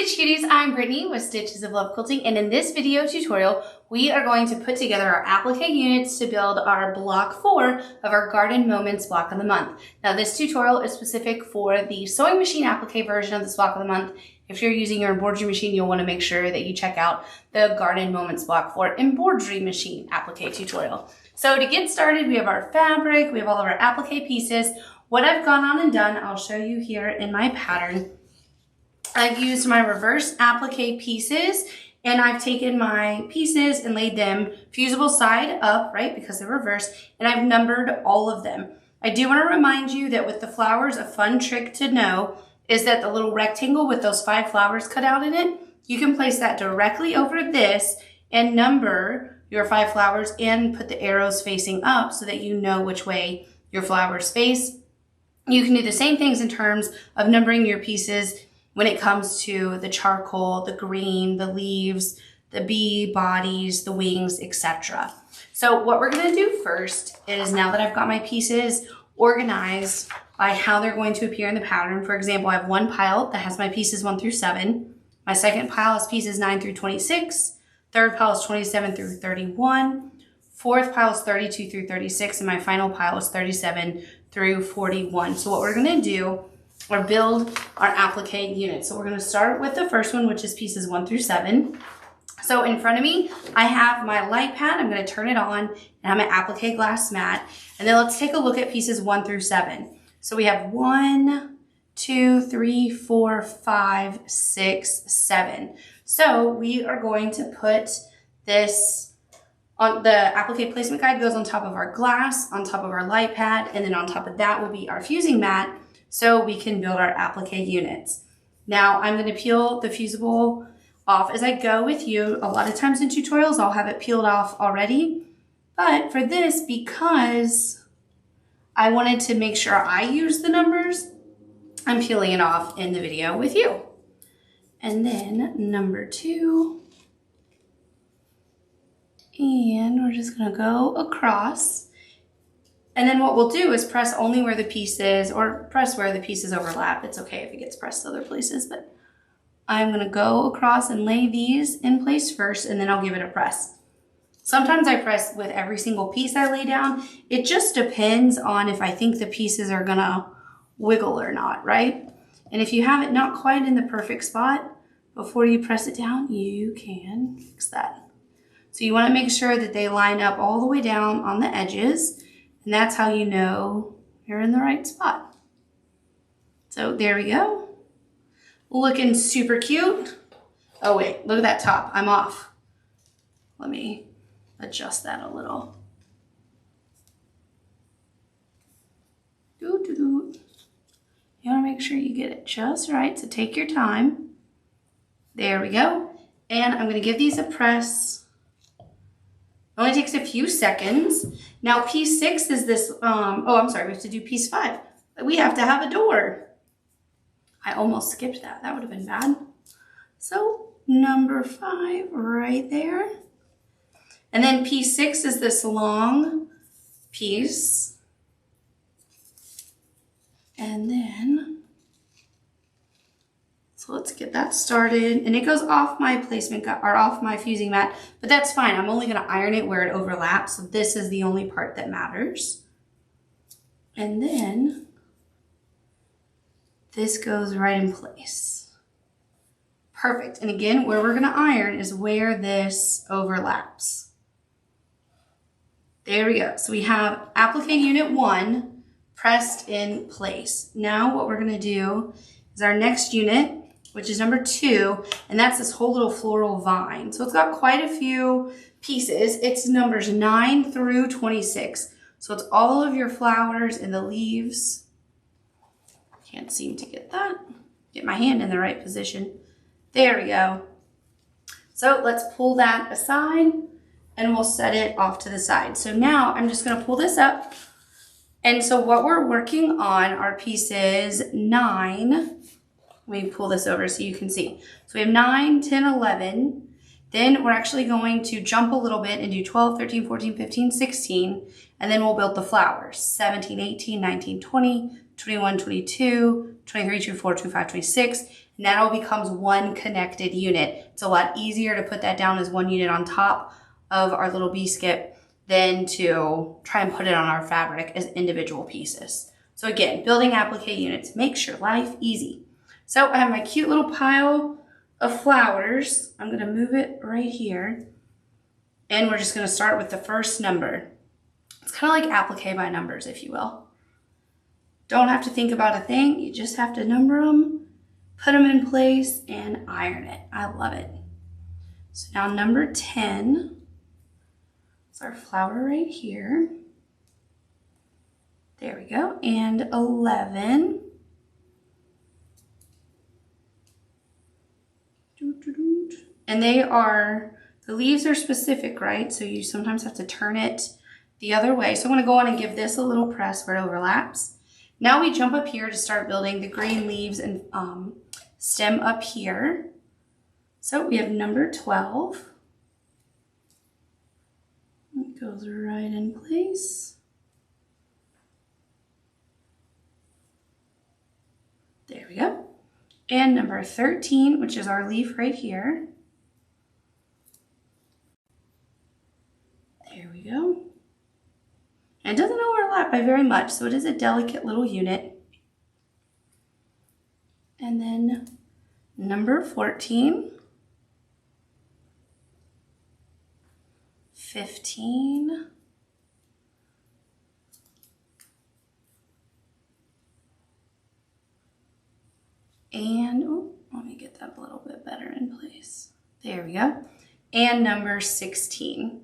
Stitch Cuties, I'm Brittany with Stitches of Love Quilting, and in this video tutorial, we are going to put together our applique units to build our block 4 of our Garden Moments block of the month. Now this tutorial is specific for the Sewing Machine Applique version of this block of the month. If you're using your embroidery machine, you'll want to make sure that you check out the Garden Moments block 4 embroidery machine applique tutorial. So to get started, we have our fabric, we have all of our applique pieces. What I've gone on and done, I'll show you here in my pattern. I've used my reverse applique pieces, and I've taken my pieces and laid them fusible side up, right, because they're reversed, and I've numbered all of them. I do want to remind you that with the flowers, a fun trick to know is that the little rectangle with those 5 flowers cut out in it, you can place that directly over this and number your 5 flowers and put the arrows facing up so that you know which way your flowers face. You can do the same things in terms of numbering your pieces when it comes to the charcoal, the green, the leaves, the bee bodies, the wings, etc. So what we're gonna do first is, now that I've got my pieces organized by how they're going to appear in the pattern, for example, I have one pile that has my pieces 1 through 7. My second pile has pieces 9 through 26. Third pile is 27 through 31. Fourth pile is 32 through 36. And my final pile is 37 through 41. So what we're gonna do or build our applique unit. So we're going to start with the first one, which is pieces 1 through 7. So in front of me, I have my light pad. I'm going to turn it on, and I have my applique glass mat. And then let's take a look at pieces 1 through 7. So we have 1, 2, 3, 4, 5, 6, 7. So we are going to put this on. The applique placement guide goes on top of our glass, on top of our light pad, and then on top of that will be our fusing mat, so we can build our applique units. Now I'm going to peel the fusible off as I go with you. A lot of times in tutorials I'll have it peeled off already, but for this, because I wanted to make sure I use the numbers, I'm peeling it off in the video with you. And then number 2, and we're just going to go across. And then what we'll do is press only where the pieces, or press where the pieces overlap. It's okay if it gets pressed other places, but I'm gonna go across and lay these in place first, and then I'll give it a press. Sometimes I press with every single piece I lay down. It just depends on if I think the pieces are gonna wiggle or not, right? And if you have it not quite in the perfect spot, before you press it down, you can fix that. So you wanna make sure that they line up all the way down on the edges, and that's how you know you're in the right spot. So there we go. Looking super cute. Oh wait, look at that top. I'm off. Let me adjust that a little. You wanna make sure you get it just right, so take your time. There we go. And I'm gonna give these a press. Only takes a few seconds. Now piece 6 is this, oh, I'm sorry, we have to do piece 5. We have to have a door. I almost skipped that. That would have been bad. So number 5 right there. And then piece 6 is this long piece. And then, so let's get that started. And it goes off my placement, or off my fusing mat, but that's fine. I'm only gonna iron it where it overlaps. So this is the only part that matters. And then this goes right in place. Perfect. And again, where we're gonna iron is where this overlaps. There we go. So we have applique unit 1 pressed in place. Now what we're gonna do is our next unit, which is number 2, and that's this whole little floral vine. So it's got quite a few pieces. It's numbers 9 through 26. So it's all of your flowers and the leaves. Can't seem to get that. Get my hand in the right position. There we go. So let's pull that aside and we'll set it off to the side. So now I'm just gonna pull this up. And so what we're working on are pieces 9. Let me pull this over so you can see. So we have 9, 10, 11. Then we're actually going to jump a little bit and do 12, 13, 14, 15, 16. And then we'll build the flowers. 17, 18, 19, 20, 21, 22, 23, 24, 25, 26. and that all becomes one connected unit. It's a lot easier to put that down as one unit on top of our little Bee Skep than to try and put it on our fabric as individual pieces. So again, building applique units makes your life easy. So I have my cute little pile of flowers. I'm gonna move it right here. And we're just gonna start with the first number. It's kind of like applique by numbers, if you will. Don't have to think about a thing. You just have to number them, put them in place, and iron it. I love it. So now number 10 is our flower right here. There we go. And 11. And the leaves are specific, right? So you sometimes have to turn it the other way. So I'm gonna go on and give this a little press where it overlaps. Now we jump up here to start building the green leaves and stem up here. So we have number 12. It goes right in place. There we go. And number 13, which is our leaf right here. There we go. And it doesn't overlap by very much, so it is a delicate little unit. And then number 14, 15, and oh, let me get that a little bit better in place. There we go. And number 16.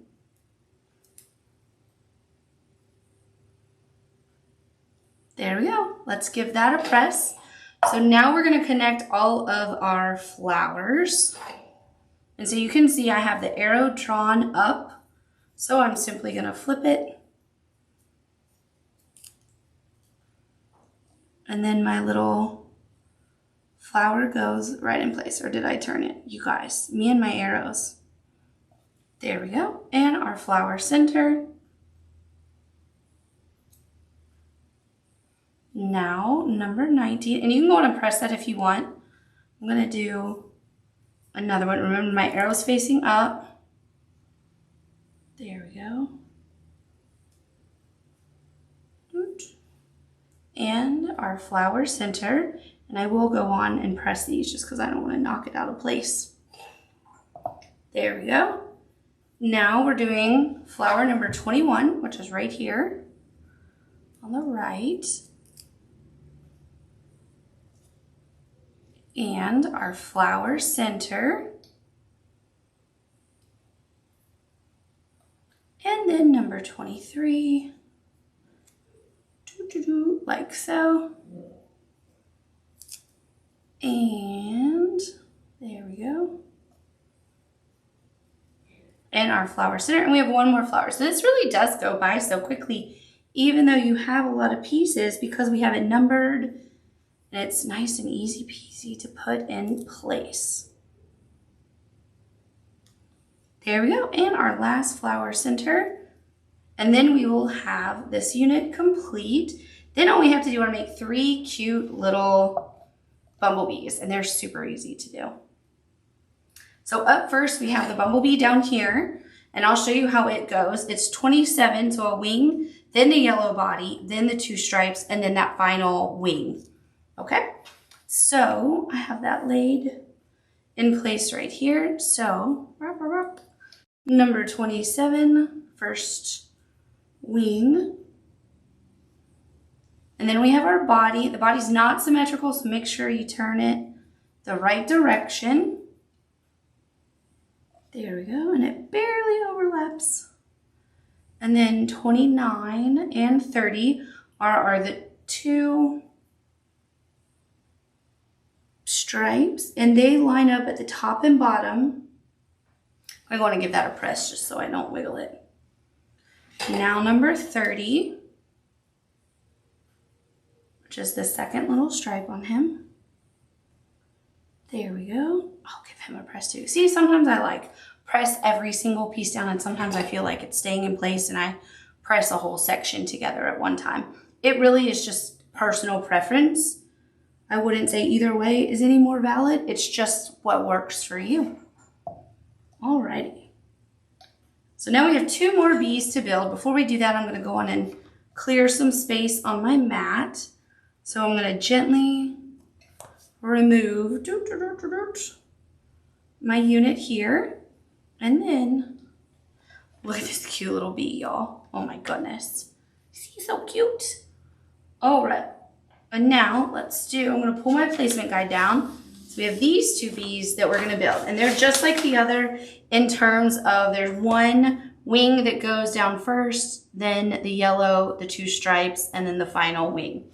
There we go. Let's give that a press. So now we're going to connect all of our flowers. And so you can see I have the arrow drawn up. So I'm simply going to flip it. And then my little flower goes right in place. Or did I turn it? You guys, me and my arrows. There we go. And our flower center. Now, number 19, and you can go on and press that if you want. I'm going to do another one. Remember, my arrow's facing up. There we go. And our flower center. And I will go on and press these just because I don't want to knock it out of place. There we go. Now we're doing flower number 21, which is right here on the right. And our flower center. And then number 23, like so. And there we go. And our flower center, and we have one more flower. So this really does go by so quickly, even though you have a lot of pieces, because we have it numbered. And it's nice and easy peasy to put in place. There we go, and our last flower center. And then we will have this unit complete. Then all we have to do are make 3 cute little bumblebees, and they're super easy to do. So up first, we have the bumblebee down here, and I'll show you how it goes. It's 27, so a wing, then the yellow body, then the 2 stripes, and then that final wing. Okay, so I have that laid in place right here. So number 27, first wing. And then we have our body. The body's not symmetrical, so make sure you turn it the right direction. There we go, and it barely overlaps. And then 29 and 30 are the 2 stripes, and they line up at the top and bottom. I'm going to give that a press just so I don't wiggle it. Now number 30, which is the second little stripe on him. There we go. I'll give him a press too. See, sometimes I like press every single piece down, and sometimes I feel like it's staying in place and I press a whole section together at one time. It really is just personal preference. I wouldn't say either way is any more valid. It's just what works for you. Alrighty. So now we have 2 more bees to build. Before we do that, I'm gonna go on and clear some space on my mat. So I'm gonna gently remove my unit here. And then, look at this cute little bee, y'all. Oh my goodness. He's so cute. All right. And now I'm gonna pull my placement guide down. So we have these 2 bees that we're gonna build. And they're just like the other in terms of there's one wing that goes down first, then the yellow, the 2 stripes, and then the final wing.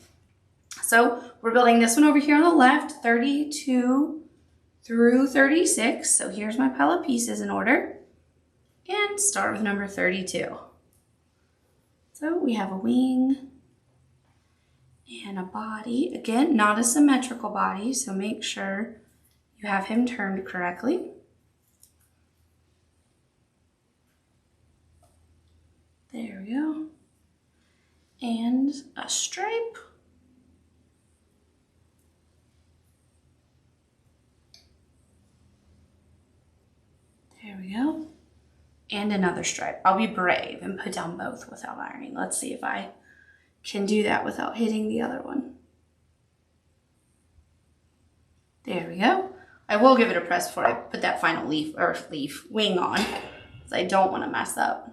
So we're building this one over here on the left, 32 through 36. So here's my pile of pieces in order. And start with number 32. So we have a wing and a body. Again, not a symmetrical body, so make sure you have him turned correctly. There we go. And a stripe. There we go. And another stripe. I'll be brave and put down both without ironing. Let's see if I can do that without hitting the other one. There we go. I will give it a press before I put that final wing on, because I don't want to mess up.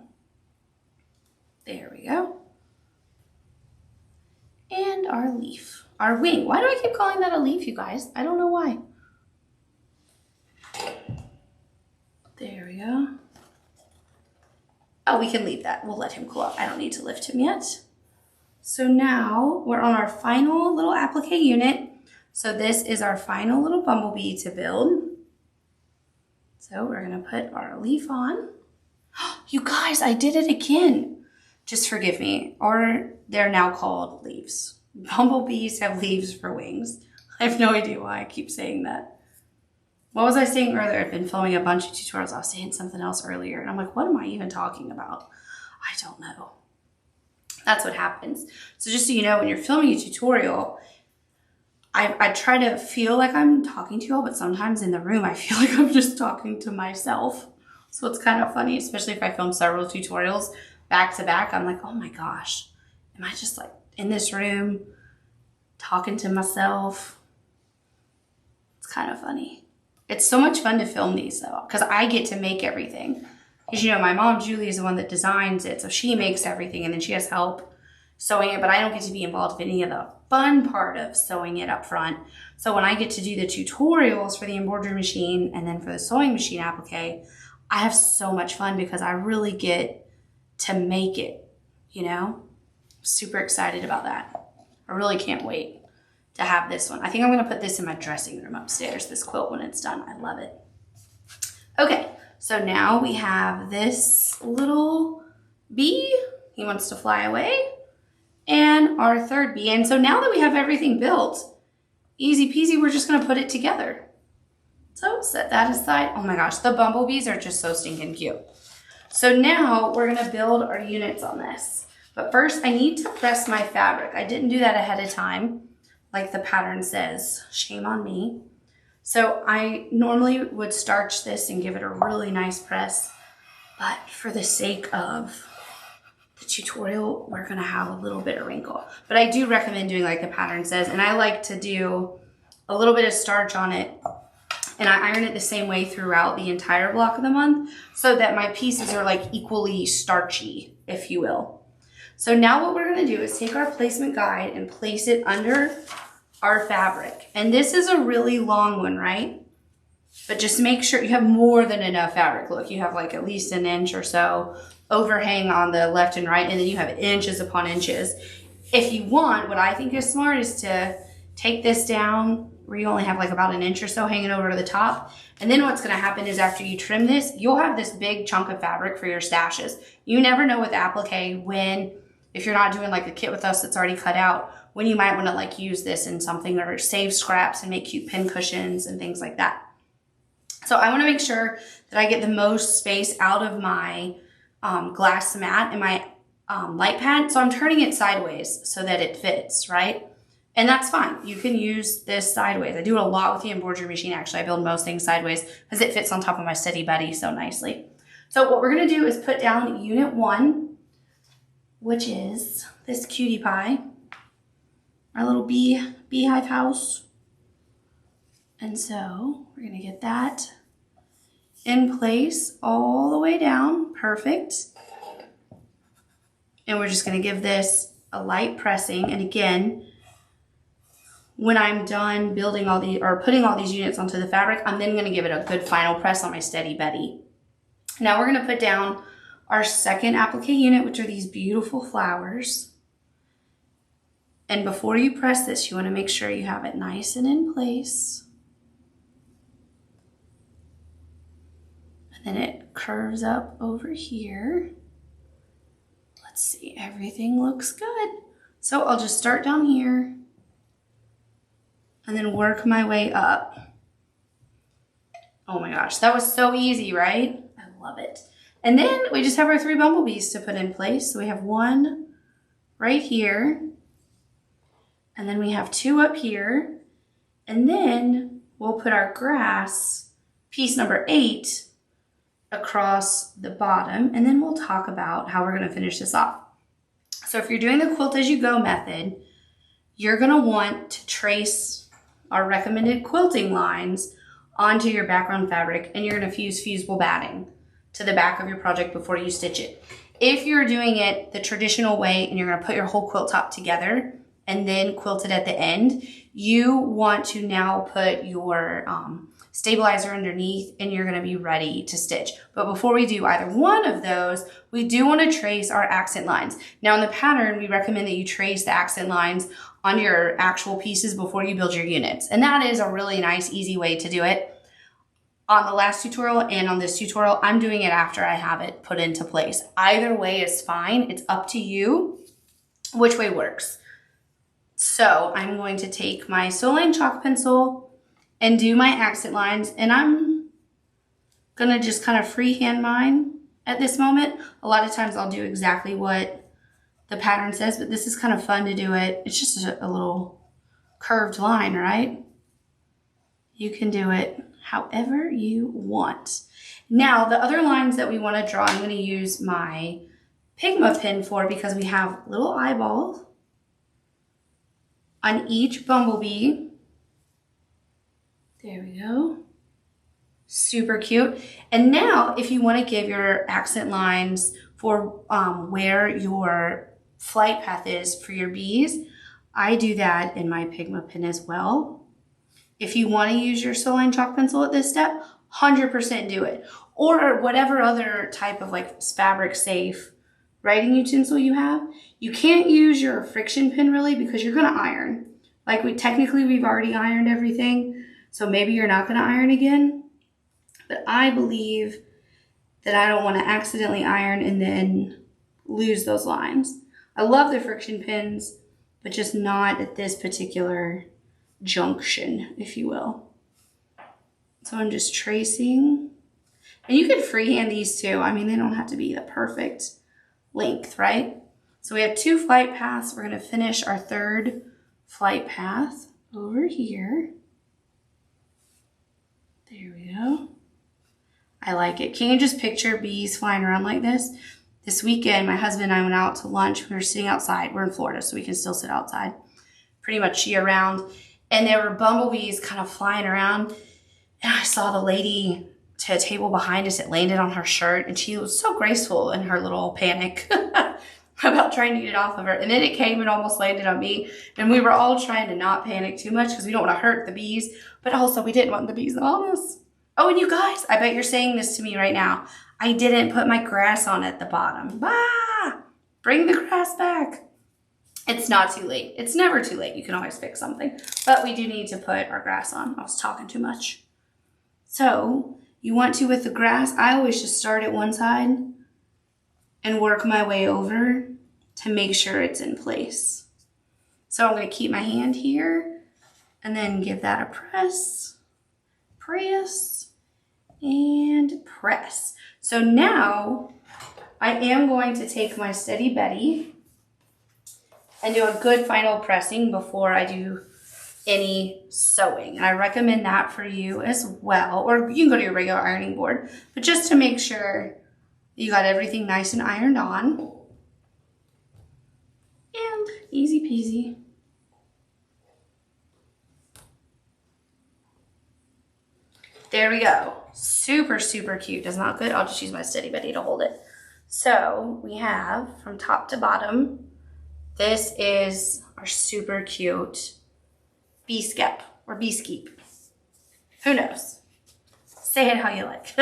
There we go. And our leaf, our wing. Why do I keep calling that a leaf, you guys? I don't know why. There we go. Oh, we can leave that. We'll let him cool up. I don't need to lift him yet. So now we're on our final little applique unit. So this is our final little bumblebee to build. So we're gonna put our leaf on. You guys, I did it again. Just forgive me, or they're now called leaves. Bumblebees have leaves for wings. I have no idea why I keep saying that. What was I saying earlier? I've been filming a bunch of tutorials. I was saying something else earlier, and I'm like, what am I even talking about? I don't know. That's what happens. So just so you know, when you're filming a tutorial, I try to feel like I'm talking to you all, but sometimes in the room, I feel like I'm just talking to myself. So it's kind of funny, especially if I film several tutorials back to back. I'm like, oh my gosh, am I just like in this room talking to myself? It's kind of funny. It's so much fun to film these though, because I get to make everything. Because you know, my mom, Julie, is the one that designs it. So she makes everything and then she has help sewing it, but I don't get to be involved in any of the fun part of sewing it up front. So when I get to do the tutorials for the embroidery machine and then for the sewing machine applique, I have so much fun because I really get to make it, you know? Super excited about that. I really can't wait to have this one. I think I'm gonna put this in my dressing room upstairs, this quilt, when it's done. I love it. Okay, so now we have this little bee. He wants to fly away. And our third bee. And so now that we have everything built, easy peasy, we're just gonna put it together. So set that aside. Oh my gosh, the bumblebees are just so stinking cute. So now we're gonna build our units on this. But first I need to press my fabric. I didn't do that ahead of time, like the pattern says. Shame on me. So I normally would starch this and give it a really nice press, but for the sake of the tutorial, we're gonna have a little bit of wrinkle. But I do recommend doing like the pattern says, and I like to do a little bit of starch on it, and I iron it the same way throughout the entire block of the month so that my pieces are like equally starchy, if you will. So now what we're gonna do is take our placement guide and place it under our fabric. And this is a really long one, right? But just make sure you have more than enough fabric. Look, you have like at least an inch or so overhang on the left and right, and then you have inches upon inches. If you want, what I think is smart is to take this down where you only have like about an inch or so hanging over to the top. And then what's gonna happen is after you trim this, you'll have this big chunk of fabric for your stashes. You never know with applique when, if you're not doing like a kit with us that's already cut out, when you might wanna like use this in something or save scraps and make cute pin cushions and things like that. So I wanna make sure that I get the most space out of my glass mat and my light pad. So I'm turning it sideways so that it fits, right? And that's fine. You can use this sideways. I do it a lot with the embroidery machine, actually. I build most things sideways because it fits on top of my Steady Betty so nicely. So what we're going to do is put down unit 1, which is this cutie pie, our little beehive house. And so we're going to get that in place all the way down. Perfect. And we're just going to give this a light pressing. And again, when I'm done building all these or putting all these units onto the fabric, I'm then going to give it a good final press on my Steady Betty. Now we're going to put down our second applique unit, which are these beautiful flowers. And before you press this, you want to make sure you have it nice and in place. And then it curves up over here. Let's see, everything looks good. So I'll just start down here and then work my way up. Oh my gosh, that was so easy, right? I love it. And then we just have our 3 bumblebees to put in place. So we have 1 right here, and then we have 2 up here, and then we'll put our grass, piece number 8, across the bottom, and then we'll talk about how we're going to finish this off. So if you're doing the quilt as you go method, you're going to want to trace our recommended quilting lines onto your background fabric, and you're going to fuse fusible batting to the back of your project before you stitch it. If you're doing it the traditional way and you're going to put your whole quilt top together and then quilt it at the end, you want to now put your stabilizer underneath and you're going to be ready to stitch. But before we do either one of those, we do want to trace our accent lines. Now in the pattern, we recommend that you trace the accent lines on your actual pieces before you build your units. And that is a really nice, easy way to do it. On the last tutorial and on this tutorial, I'm doing it after I have it put into place. Either way is fine. It's up to you which way works. So I'm going to take my Sewing chalk pencil and do my accent lines, and I'm gonna just kind of freehand mine at this moment. A lot of times I'll do exactly what the pattern says, but this is kind of fun to do it. It's just a little curved line, right? You can do it however you want. Now, the other lines that we want to draw, I'm going to use my Pigma pen for, because we have little eyeballs on each bumblebee. There we go. Super cute. And now, if you want to give your accent lines for where your flight path is for your bees, I do that in my Pigma pen as well. If you want to use your Sewing chalk pencil at this step, 100% do it. Or whatever other type of like fabric safe writing utensil you have. You can't use your friction pen really because you're going to iron. Like we've already ironed everything. So maybe you're not going to iron again. But I believe that I don't want to accidentally iron and then lose those lines. I love the friction pins, but just not at this particular junction, if you will. So I'm just tracing, and you can freehand these too. I mean, they don't have to be the perfect length, right? So we have 2 flight paths. We're going to finish our 3rd flight path over here. There we go. I like it. Can you just picture bees flying around like this? This weekend, my husband and I went out to lunch. We were sitting outside. We're in Florida, so we can still sit outside pretty much year round. And there were bumblebees kind of flying around. And I saw the lady to a table behind us. It landed on her shirt, and she was so graceful in her little panic about trying to get it off of her. And then it came and almost landed on me. And we were all trying to not panic too much because we don't want to hurt the bees, but also we didn't want the bees on us. Oh, and you guys, I bet you're saying this to me right now. I didn't put my grass on at the bottom. Bah! Bring the grass back. It's not too late. It's never too late. You can always fix something. But we do need to put our grass on. I was talking too much. So you want to, with the grass, I always just start at one side and work my way over to make sure it's in place. So I'm going to keep my hand here and then give that a press, and press. So now I am going to take my Steady Betty and do a good final pressing before I do any sewing. And I recommend that for you as well. Or you can go to your regular ironing board, but just to make sure you got everything nice and ironed on. And easy peasy. There we go. Super, super cute. Does not good. I'll just use my Steady Betty to hold it. So we have from top to bottom, this is our super cute Bee Skep or Bee Skep. Who knows? Say it how you like.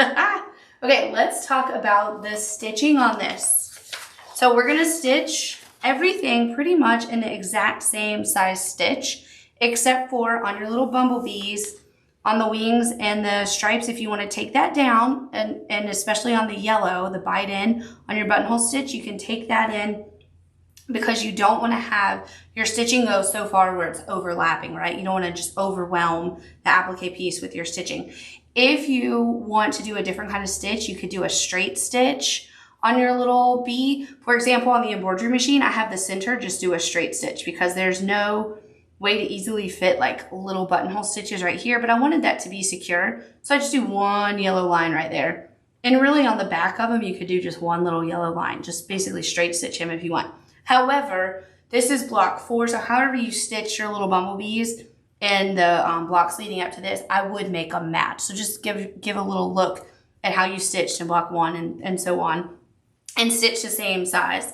Okay, let's talk about the stitching on this. So we're gonna stitch everything pretty much in the exact same size stitch, except for on your little bumblebees, on the wings and the stripes, if you want to take that down, and especially on the yellow, the bite in on your buttonhole stitch, you can take that in because you don't want to have your stitching go so far where it's overlapping, right? You don't want to just overwhelm the applique piece with your stitching. If you want to do a different kind of stitch, you could do a straight stitch on your little bee. For example, on the embroidery machine, I have the center just do a straight stitch because there's no way to easily fit like little buttonhole stitches right here, but I wanted that to be secure. So I just do one yellow line right there. And really on the back of them, you could do just one little yellow line, just basically straight stitch him if you want. However, this is block 4, so however you stitch your little bumblebees and the blocks leading up to this, I would make a match. So just give a little look at how you stitched in block 1 and so on, and stitch the same size.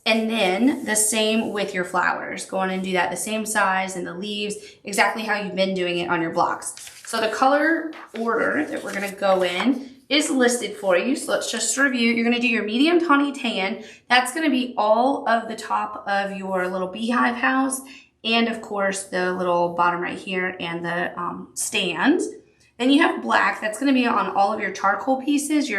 And then the same with your flowers. Go on and do that the same size, and the leaves, exactly how you've been doing it on your blocks. So the color order that we're gonna go in is listed for you. So let's just review. You're gonna do your medium tawny tan. That's gonna be all of the top of your little beehive house, and of course the little bottom right here and the stand. Then you have black. That's gonna be on all of your charcoal pieces,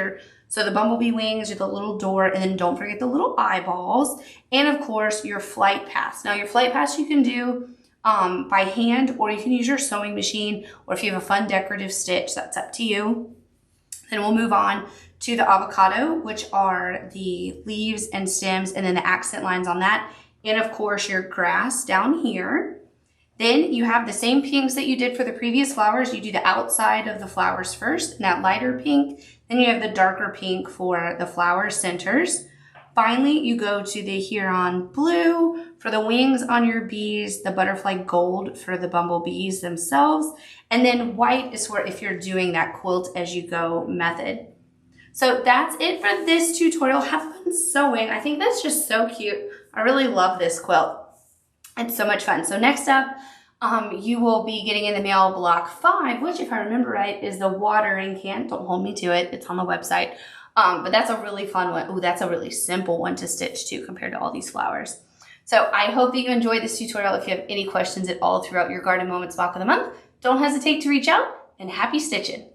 so the bumblebee wings, the little door, and then don't forget the little eyeballs. And of course, your flight paths. Now your flight paths you can do by hand, or you can use your sewing machine, or if you have a fun decorative stitch, that's up to you. Then we'll move on to the avocado, which are the leaves and stems, and then the accent lines on that. And of course, your grass down here. Then you have the same pinks that you did for the previous flowers. You do the outside of the flowers first, and that lighter pink. Then you have the darker pink for the flower centers. Finally, you go to the Huron blue for the wings on your bees, the butterfly gold for the bumblebees themselves, and then white is for if you're doing that quilt as you go method. So that's it for this tutorial. Have fun sewing. I think that's just so cute. I really love this quilt. It's so much fun. So next up, you will be getting in the mail block 5, which if I remember right, is the watering can. Don't hold me to it. It's on the website. But that's a really fun one. Ooh, that's a really simple one to stitch too compared to all these flowers. So I hope that you enjoyed this tutorial. If you have any questions at all throughout your Garden Moments block of the month, don't hesitate to reach out, and happy stitching.